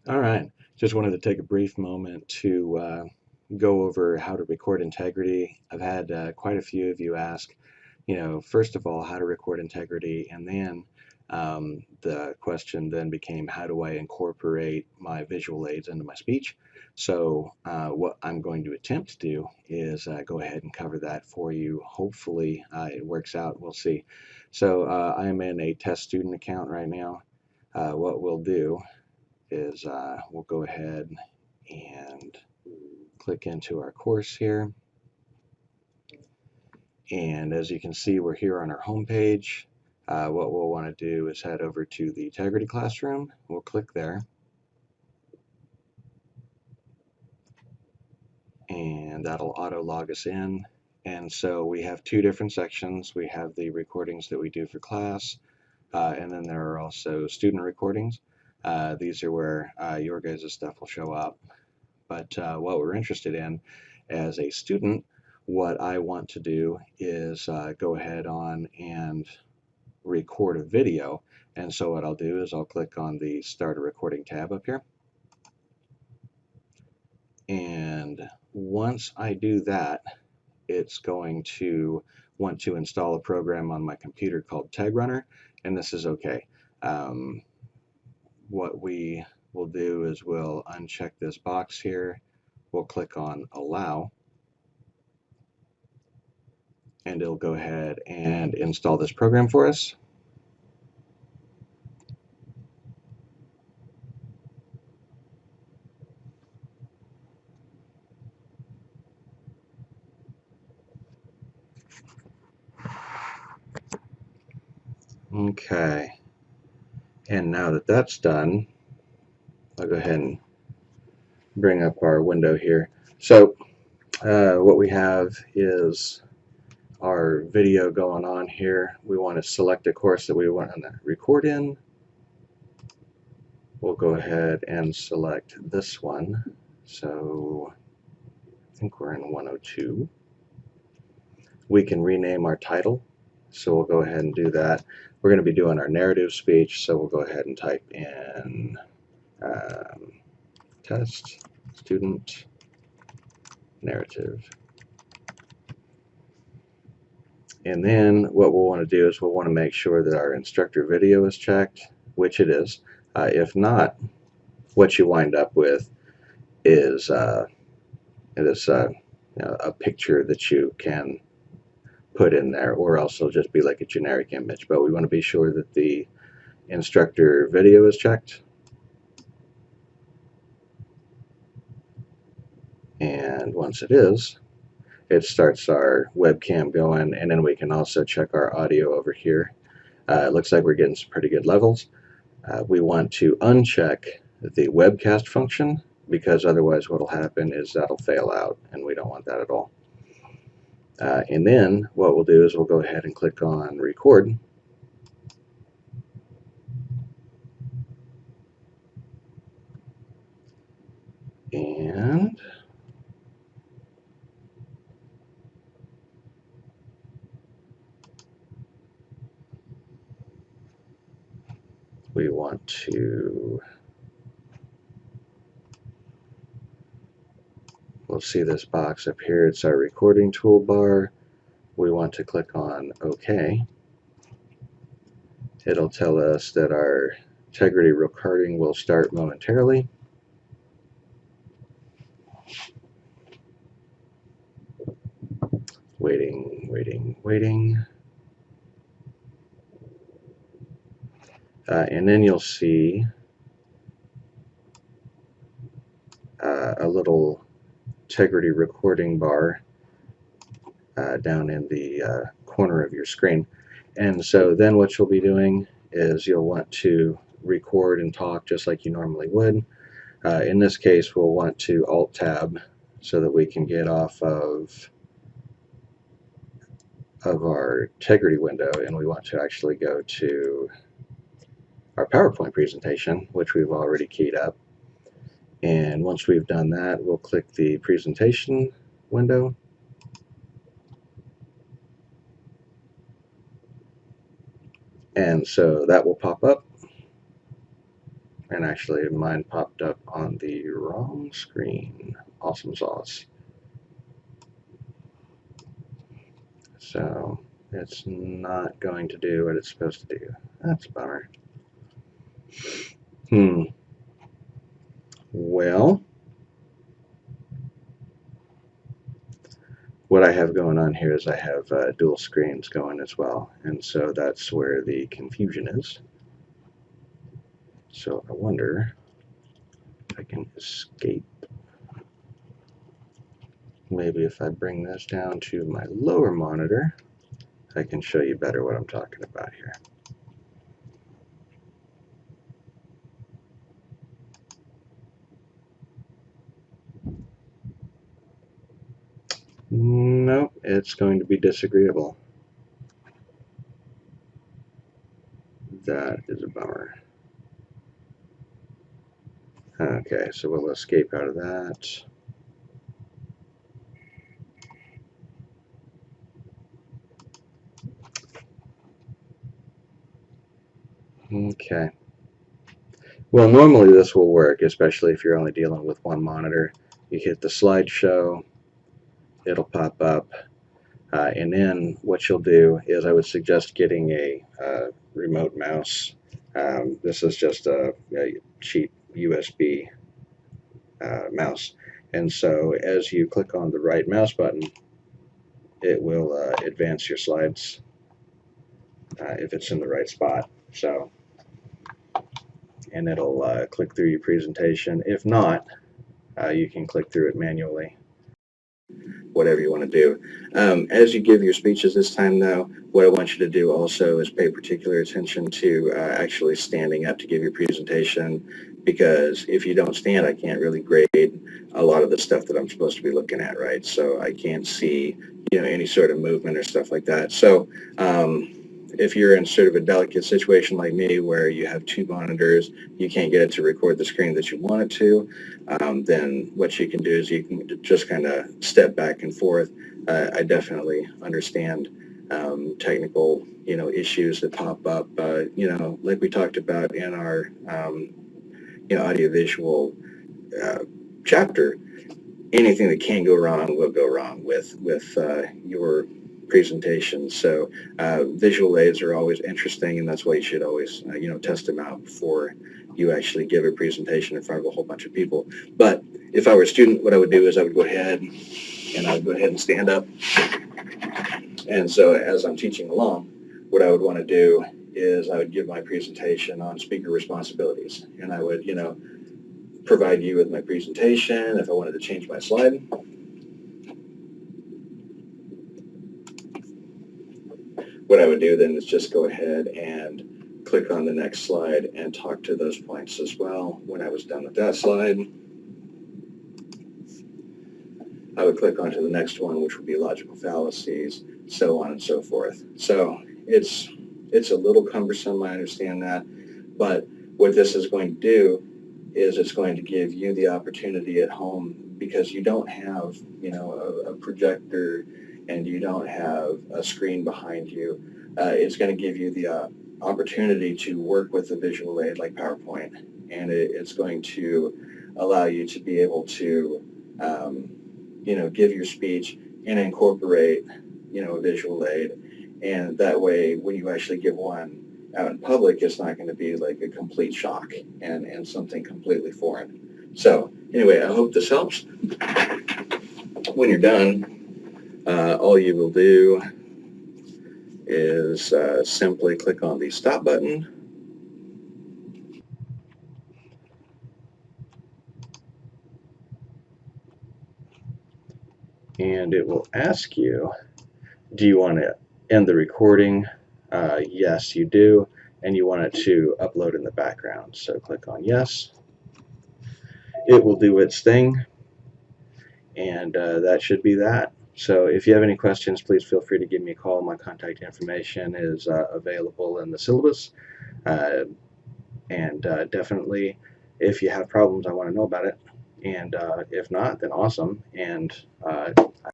All right. Just wanted to take a brief moment to go over how to record integrity. I've had quite a few of you ask, first of all, how to record integrity, and then the question then became, how do I incorporate my visual aids into my speech? So what I'm going to attempt to do is go ahead and cover that for you. Hopefully it works out. We'll see. So I am in a test student account right now. What we'll do is we'll go ahead and click into our course here. And as you can see, we're here on our home page. What we'll want to do is head over to the Tegrity classroom. We'll click there. And that'll auto log us in. And so we have two different sections. We have the recordings that we do for class, and then there are also student recordings. These are where your guys' stuff will show up. But what we're interested in as a student, what I want to do is go ahead on and record a video. And so what I'll do is I'll click on the Start a Recording tab up here. And once I do that, it's going to want to install a program on my computer called Tegrunner, and this is okay. What we will do is we'll uncheck this box here. We'll click on Allow, and it'll go ahead and install this program for us. Okay, and now that that's done, I'll go ahead and bring up our window here. So what we have is our video going on here. We want to select a course that we want to record in. We'll go ahead and select this one. So I think we're in 102. We can rename our title. So we'll go ahead and do that. We're going to be doing our narrative speech, so we'll go ahead and type in test student narrative. And then what we'll want to do is we'll want to make sure that our instructor video is checked, which it is. If not, what you wind up with is a picture that you can put in there, or else it'll just be like a generic image. But we want to be sure that the instructor video is checked. And once it is, it starts our webcam going, and then we can also check our audio over here. It looks like we're getting some pretty good levels. We want to uncheck the webcast function, because otherwise what will happen is that'll fail out, and we don't want that at all. And then what we'll do is we'll go ahead and click on record. And we want to, we'll see this box up here. It's our recording toolbar. We want to click on OK. It'll tell us that our Tegrity recording will start momentarily. Waiting, waiting, waiting. And then you'll see a little Tegrity recording bar down in the corner of your screen. And so then what you'll be doing is you'll want to record and talk just like you normally would. In this case, we'll want to Alt-Tab so that we can get off of our Tegrity window, and we want to actually go to our PowerPoint presentation, which we've already keyed up. And once we've done that, we'll click the presentation window. And so that will pop up. And actually, mine popped up on the wrong screen. Awesome sauce. So it's not going to do what it's supposed to do. That's a bummer. Well, what I have going on here is I have dual screens going as well, and so that's where the confusion is. So I wonder if I can escape. Maybe if I bring this down to my lower monitor, I can show you better what I'm talking about here. Nope, it's going to be disagreeable. That is a bummer. Okay, so we'll escape out of that. Okay. Well, normally this will work, especially if you're only dealing with one monitor. You hit the slideshow, it'll pop up, and then what you'll do is I would suggest getting a remote mouse. This is just a cheap USB mouse. And so as you click on the right mouse button, it will advance your slides if it's in the right spot. So, and it'll click through your presentation. If not, you can click through it manually. Whatever you want to do. As you give your speeches this time, though, what I want you to do also is pay particular attention to actually standing up to give your presentation, because if you don't stand, I can't really grade a lot of the stuff that I'm supposed to be looking at, right? So I can't see, any sort of movement or stuff like that. So if you're in sort of a delicate situation like me where you have two monitors, you can't get it to record the screen that you want it to, then what you can do is you can just kind of step back and forth. I definitely understand technical, issues that pop up, like we talked about in our, audiovisual chapter. Anything that can go wrong will go wrong with your presentation. So visual aids are always interesting, and that's why you should always test them out before you actually give a presentation in front of a whole bunch of people. But if I were a student, what I would do is I would go ahead and stand up. And so as I'm teaching along, what I would want to do is I would give my presentation on speaker responsibilities, and I would provide you with my presentation. If I wanted to change my slide, what I would do then is just go ahead and click on the next slide and talk to those points as well. When I was done with that slide, I would click onto the next one, which would be logical fallacies, so on and so forth. So it's a little cumbersome, I understand that, but what this is going to do is it's going to give you the opportunity at home, because you don't have a projector and you don't have a screen behind you. It's going to give you the opportunity to work with a visual aid like PowerPoint, and it's going to allow you to be able to give your speech and incorporate a visual aid, and that way when you actually give one out in public, it's not going to be like a complete shock and something completely foreign. So anyway, I hope this helps. When you're done, all you will do is simply click on the stop button, and it will ask you, do you want to end the recording? Yes, you do, and you want it to upload in the background. So click on yes. It will do its thing, and that should be that. So if you have any questions, please feel free to give me a call. My contact information is available in the syllabus, and definitely if you have problems, I want to know about it, and if not, then awesome, and